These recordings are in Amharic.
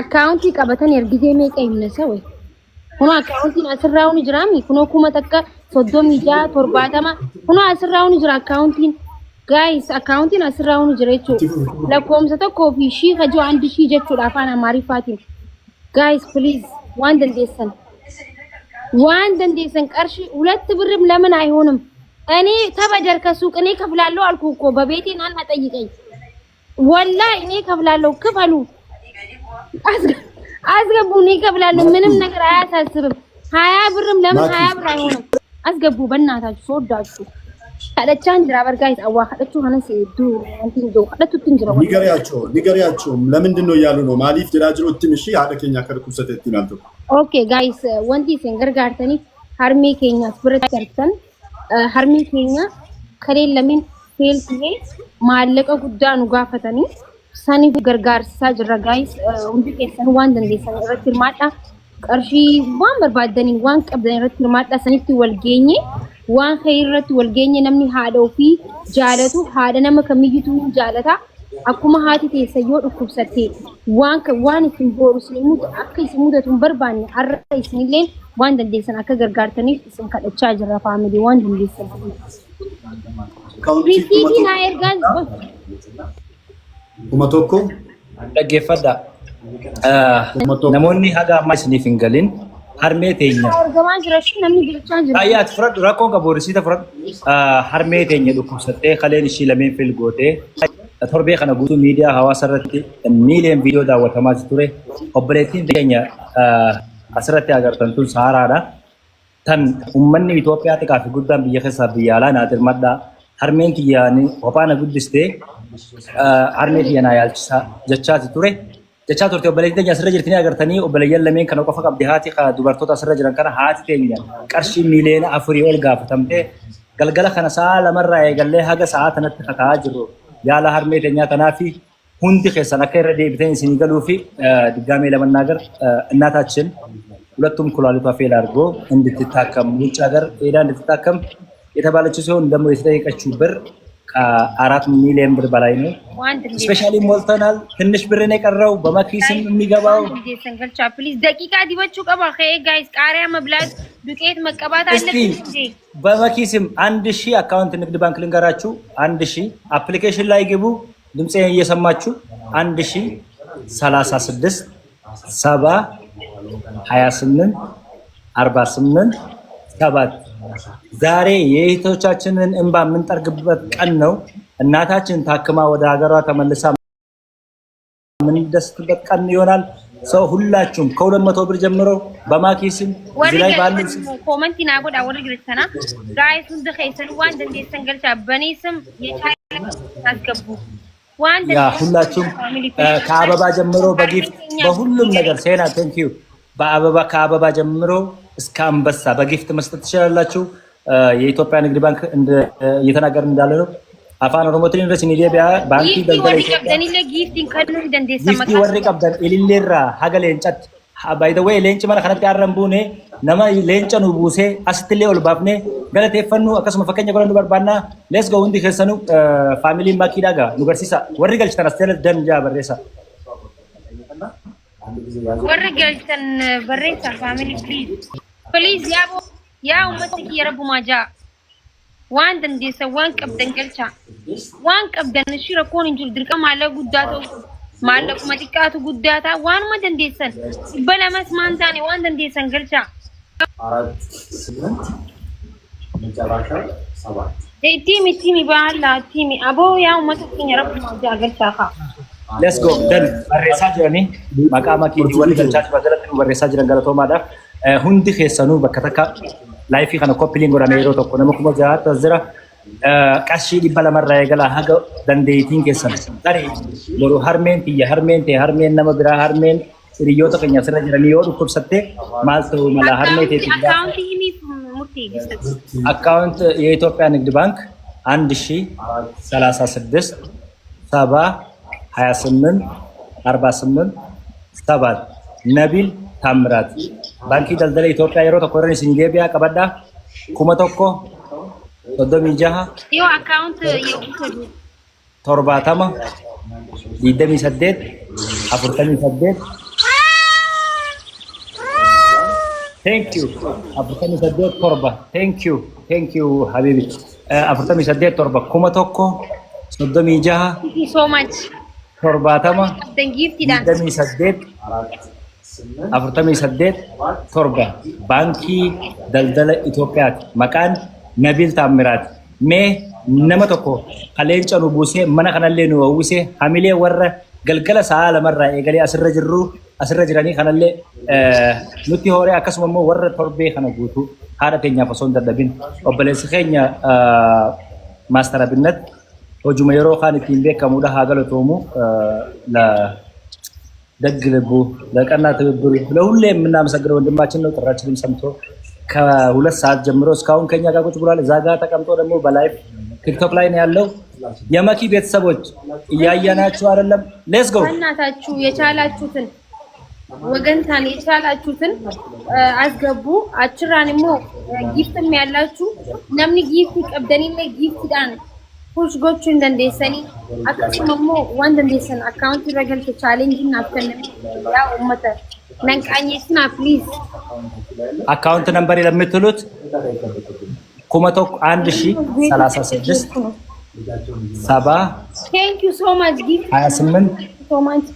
Akkaawuntii qabatanii ergisee meeqa himnasa way. Kun akkaawuntiin asirraa'uun jiraami. Kunoo kuma takka 36 kunoo asirraa'uun jira akkaawuntiin. Guys, akkaawuntiin asirraa'uun jira jechuudha. Lakkoomsa tokkoo fi shii kajoo andi shii jechuudha afaan Amaariffaatiin. Guys, please waan dandeessan qarshii ሁለት ብርም ለምን አይሆንም? እኔ ተበደር ከሱቅ እኔ ከፍላለሁ አልኩ እኮ በቤቴ ናን አጠይቀኝ። ወላሂ እኔ ከፍላለሁ ክፈሉ። አስገቡ እኔ ከፍላለሁ ምንም ነገር አያሳስብም። 20 ብርም ለምን 20 ብር አይሆንም? አስገቡ በእናታችሁ ተወዳችሁ። አለቻን ድራበር ጋይስ አዋኸደችሁ ሆነስ ዱ አንቲን ዶ አለቱትን ድራበር ንገሪያቸው ለምንድን ነው ያሉ ነው ማሊፍ ድራጅሮ ትንሽ አለከኛ ከርኩሰት ይትናንቱ ኦኬ ጋይስ ወንቲ ሲንገር ጋርተኒ harmee keenya asirratti argan harmee keenya kareen lamin feeltee maallaqa guddaa nu gaafatanii saniif gargaarsisaa jirra guys hundi keessan waan dandeessan irratti hirmaadha qarshii waan barbaadaniin waan qabdan irratti hirmaadha sanitti wal geenye waan khayr irratti wal geenye namni haadha ofii jaalatu haadha nama kamiyyuu jaalata akkuma haati teessayoo dhukkubsattee waan isin booru isin akka isin mudatu barbaanne har'a isinillee waan dandeessan akka gargaartaniif isin kadhachaa jirra faamilii waan dandeessan. Riisiitii naa ergaan kuma tokko dhaggeeffadha. Namoonni haga ammaa isiniif hin galin harmee teenya. Argamaa jira shi namni bilchaa jira. Ayyaati fudhadhu rakkoon qabu risiita fudhadhu. Harmee teenya dhukkubsattee kaleen ishii lameen filgootee torbee kana guutuu miidiyaa hawaasa irratti miiliyoon viidiyoo daawwatamaa ture. Obboleettiin teenya asirratti agartan tun saaraadha. Tan uummanni Itoophiyaa xiqqaa fi guddaan biyya keessaa biyya alaa naa dirmadhaa. Harmeen kiyyaani kophaana guddistee harmee kiyya naa yaalchisaa jechaati ture. Jechaa turte obboleettiin teenya asirra jirtanii agartanii obboleeyyan lameen kana qofa qabdi haati dubartoota asirra jiran kana haati teenya qarshii miiliyoona 4 ol gaafatamtee galgala kana sa'a lamarraa eegallee haga sa'a kanatti kataa jirru yaala harmee teenyaa kanaafi hundi keessan akka irra deebitan isin galuu fi ድጋሜ ለመናገር እናታችን ሁለቱም ኩላሊቷ ፌል አድርጎ እንድትታከም ውጭ ሀገር ሄዳ እንድትታከም የተባለችው ሲሆን ደግሞ የተጠየቀችው ብር 4 ሚሊዮን ብር በላይ ነው። ስፔሻሊ ሞልተናል። ትንሽ ብር ነው የቀረው በመኪስም የሚገባው ዲሰንገልቻ ፕሊዝ ደቂቃ ዲበቹ ቀባ ጋይስ ቃሪያ መብላት ዱቄት መቀባት አለበት። በመኪስም 1000 አካውንት ንግድ ባንክ ልንገራችሁ 1000 አፕሊኬሽን ላይ ግቡ ድምጼ እየሰማችሁ 1036 7 28 48 7 ዛሬ የእህቶቻችንን እንባ የምንጠርግበት ቀን ነው። እናታችን ታክማ ወደ ሀገሯ ተመልሳ የምንደስትበት ቀን ይሆናል። ሰው ሁላችሁም ከ200 ብር ጀምሮ በማኪስም እዚህ ላይ ባሉ ኮሜንት ናጎዳ ወርግልተና ጋይስ ሁንደ ከይሰን ዋንድ እንደሰን ገልጫ በኔስም የቻይና አስገቡ ዋንድ ያ ሁላችሁም ከአበባ ጀምሮ በጊፍት በሁሉም ነገር ሴና ቴንክ ዩ በአበባ ከአበባ ጀምሮ እስከ አንበሳ በጊፍት መስጠት ትችላላችሁ። የኢትዮጵያ ንግድ ባንክ እየተናገረ እንዳለ ነው። አፋን ኦሮሞትን ኢንቨስት ኢትዮጵያ ባንኪ ደልደለ ጊፍቲ ወሪ ቀብደን ኢሊሌራ ሀገሌ እንጨት ባይ ዘ ዌይ ሌንጭ ማለ ከነጥ ያረምቡኔ ነማ ሌንጨኑ ቡሴ አስትሌ ኦልባፍኔ ገለቴፈኑ አከስመ ፈከኛ ጎረንዱ በርባና ሌትስ ጎ እንዲ ከሰኑ ፋሚሊ ማኪዳጋ ኑገርሲሳ ወሪ ገልጭተን አስተለ ደንጃ በሬሳ ወሪ ገልጭተን በሬሳ ፋሚሊ ፕሊዝ ያቦ ያ ኡመትኪ የረቡ ማጃ ዋንድ እንደሰ ዋን ቀብደን ገልቻ ዋን ቀብደን ሽረኮን እንጂ ድርቀም አለ ጉዳቶ ማለቁ መጥቃቱ ጉዳታ ዋን መደ እንደሰን በለመስ ማንታኔ ዋንድ እንደሰን ገልቻ 4 መጨረሻ 7 ቲሚ ባላ ቲሚ አቦ ያ ኡመትኪ የረቡ ማጃ ገልቻ ካ ሌትስ ጎ ደን በሬሳ ጀኒ ማቃማኪ ወሊ ገልቻች በዘለት በሬሳ ጀን ገለቶ ማዳ ሁንዲ ከሰኑ በከተካ ላይፊ ከነ ኮፒሊንግ ወራ ኔሮ ተኮ ነመኩ ጃት ዘራ ቀሺ ዲበላ መራ የገላ ሀገ ደንዴቲን ከሰነ ዳሪ ሎሩ ሃርሜን ነመብራ ሃርሜን ሪዮ ተከኛ ስራ ጀኒ ወዱ ኩብሰቴ ማልቶ መላ ሃርሜቴ አካውንት የኢትዮጵያ ንግድ ባንክ 1036 7 28 48 7 ነቢል ታምራት ባንኪ ደልደለ ኢትዮጵያ የሮ ተኮረን ሲንጌቢያ ቀበዳ ኩመቶኮ ሶዶሚጃሃ ዮ አካውንት የቁሰዱ ቶርባታማ ዲደሚ ሰደት አፍርተሚ ሰደት Thank you. Afurtamii saddeet torba. Thank you. Thank you habibi. Afurtamii saddeet torba kuma tokko soddomii jaha. Thank you so much. Torbaatama. Giiftiidhaan. Digdamii saddeet. Afurtamii saddeet torba. Baankii daldala Itoophiyaati. Maqaan Nabil Taammiraati. Mee nama tokko qaleenca nu buusee mana kanallee nu hawwisee hamilee warra galgala sa'a lamarraa eegalee asirra jiranii kanallee nutti horee akkasuma immoo warra torbee kana guutuu haadha keenyaaf osoo hin dadhabin obboleessi keenya maastara binnat hojuma yeroo kaan ittiin beekamuudha haa galatoomu la ደግ ልቡ ለቀና ትብብሩ ለሁሌ የምናመሰግነው ወንድማችን ነው። ጥራችንም ሰምቶ ከሁለት ሰዓት ጀምሮ እስካሁን ከኛ ጋር ቁጭ ብሏል። እዛ ጋር ተቀምጦ ደግሞ በላይቭ ቲክቶክ ላይ ነው ያለው። የመኪ ቤተሰቦች እያያናችሁ አይደለም? ሌትስ ጎ እናታችሁ የቻላችሁትን ወገንታን የቻላችሁትን አስገቡ። አችራንሞ ጊፍትም ያላችሁ ነምኒ ጊፍት ቀብደኒለ ጊፍት ዳን ፑሽ ጎቹ እንደንደሰኒ አከስመሞ ወንድ እንደሰን አካውንት ረገልተ ቻሌንጅ እናፈነም ያ ኡመተ ነንቃኝስና ፕሊዝ አካውንት ነምበር ለምትሉት ኩመቶክ 1036 7 ቴንክ ዩ ሶ ማች ጊፍት 28 ሶ ማች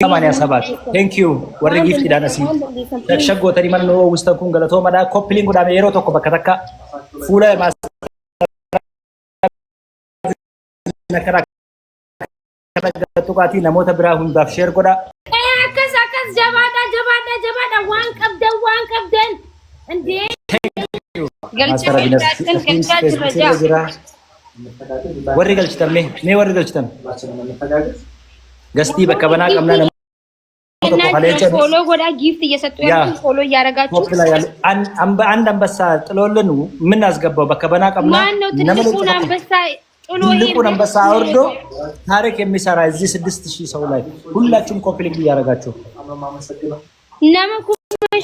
87 ቴንክ ዩ ወር ጊፍት ዳነሲ ተሸጎተሪ ማን ነው ውስተኩን ገለቶ ማዳ ኮፕሊንግ ዳሜ የሮ ተኮ በከተካ ፉለ ማስ nakara tukati namoota biraa hundaaf share godha akkas jabaadha waan qabdan ande galcha jira warri galchitan mee warri galchitan gastii bakka banaa qabna namoota ፎሎ ጎዳ ጊፍት እየሰጡ ያሉ ፎሎ ያረጋችሁ አንድ አንበሳ ጥሎልን ምን አስገባው bakka banaa qabna ማን ነው ትልቁን አንበሳ ትልቁን አንበሳ አውርዶ ታሪክ የሚሰራ እዚህ 6000 ሰው ላይ ሁላችሁም ኮምፕሊት ያረጋችሁ ነመኩ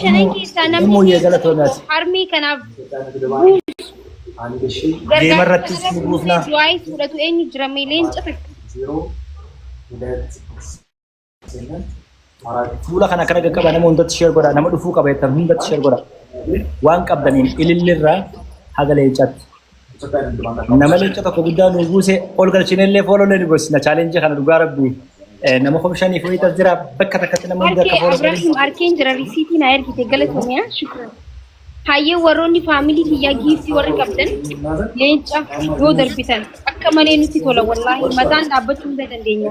ሸነንኪ ሳነም የገለቶናት አርሚ ከናብ የመረጥስ ሙጉፍና ዋይስ ሁለቱ ኤኒ ጅራሜሌን ጭፍ ፉላ ከና ከነገ ቀባ ነሞ እንደት ሼር ጎዳ ነሞ ዱፉ ቀባ የተ እንደት ሼር ጎዳ ዋን ቀበኒን ኢልልራ ሀገለ ይጫት ነመለጨ ተኮ ጉዳኑ ጉሴ ኦልገልችነለ ፎሎለ ዲጎስና ቻሌንጅ ከነ ዱጋረብ ነሞ ኮምሽን ይፈይታ ዝራ በከተከተ ነሞ እንደት ፎሎ አብራሂም አርኬን ጅራ ሪሲቲ ናየር ጊተገለቶኒያ ሽክራን ሃየ ወሮኒ ፋሚሊ ያ ጊፍቲ ወር ቀብደን ለንጫ ዮ ደርቢተን አከመኔ ኑቲ ቶለ ወላሂ መታን ዳበቹ እንደደኛ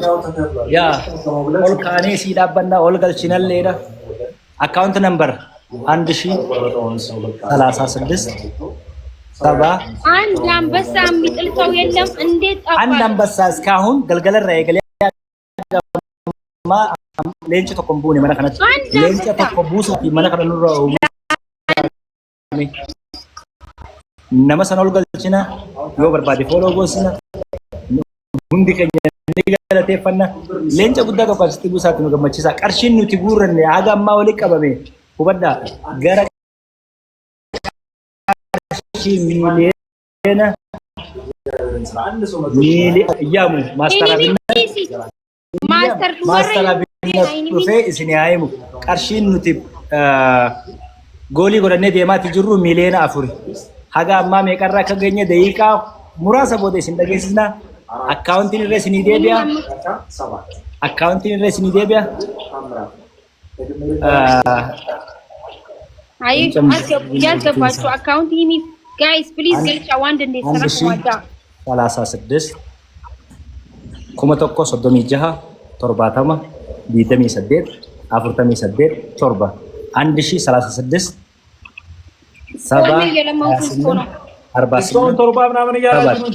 ያ ኦልካኔ ሲዳበና ኦልገልችነለ አካውንት ነምበር 1036 ሰባ አንድ አንበሳ የሚጥል ሰው የለም። እንዴት ጠፋ? አንድ አንበሳ እስካሁን ገልገለራ የገለማ ሌንጭ ተቆምቡኒ መነከነት ሌንጭ ተቆቡሱቲ መነከነ ኑሮ ነመሰኖል ገልችና ዮ በርባዲ ፎሎ ጎስና ሁንዲ ከኛ ንገለቴፈና ሌንጭ ጉዳ ተቆስቲ ቡሳት ነው ገመችሳ ቀርሽን ኑቲ ጉረነ አጋማ ወሊ ቀበሜ ሁበዳ ገረ ሚሊየና እያሙ ማስተራቢነት ሩፌ እስኒ አይሙ ቀርሺን ኑቲ ጎሊ ጎደኔ ዴማት ጅሩ ሚሊየና አፉሪ ሀጋ አማ ሜቀራ ከገኘ ደቂቃ ሙራሰ ቦዴ ሲንደገስና አካውንቲን ሬስኒ ዴቢያ አይ ያስገባችሁ አካውንት ይሚ ጋይስ ፕሊዝ ገልጫ ዋንድ እንዴት ሰራዋዳ 36 ኩመቶኮ ሶዶሚ ጃሃ ቶርባታማ ዲተሚ ሰዴት አፍርተሚ ሰዴት ቶርባ 1036 ሰባ 48 ቶርባ ምናምን ያያችሁ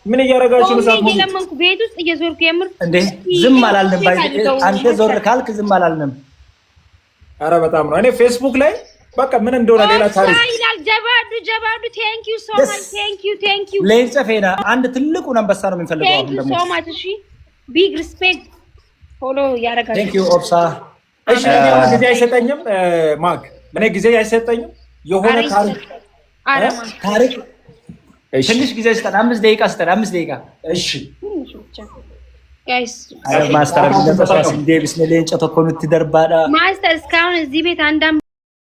ምን እያረጋችሁ ነው? ሳትሙ ለማንኩ ቤት ውስጥ እየዞርኩ የምር እንዴ ዝም አላልንም። አንተ ዞር ካልክ ዝም አላልንም። አረ በጣም ነው። እኔ ፌስቡክ ላይ በቃ ምን እንደሆነ ሌላ ታሪክ ይላል። ጀባዱ ቴንክ ዩ ሶ ማች ቴንክ ዩ ለይጸፌና አንድ ትልቁን አንበሳ ነው የምንፈልገው። አሁን ደግሞ ሶ ማች እሺ ቢግ ሪስፔክት ፎሎ ያረጋችሁ ቴንክ ዩ ኦብሳ። እሺ ጊዜ አይሰጠኝም ማክ እኔ ጊዜ አይሰጠኝም። የሆነ ታሪክ ትንሽ ጊዜ ስጠን፣ 5 ደቂቃ ስጠን። 5 ደቂቃ እሺ ጋይስ ማስተር ቢዝነስ ዴቪስ ነሌን ጨቶኮኑት ደርባዳ ማስተር እስካሁን እዚህ ቤት አንዳም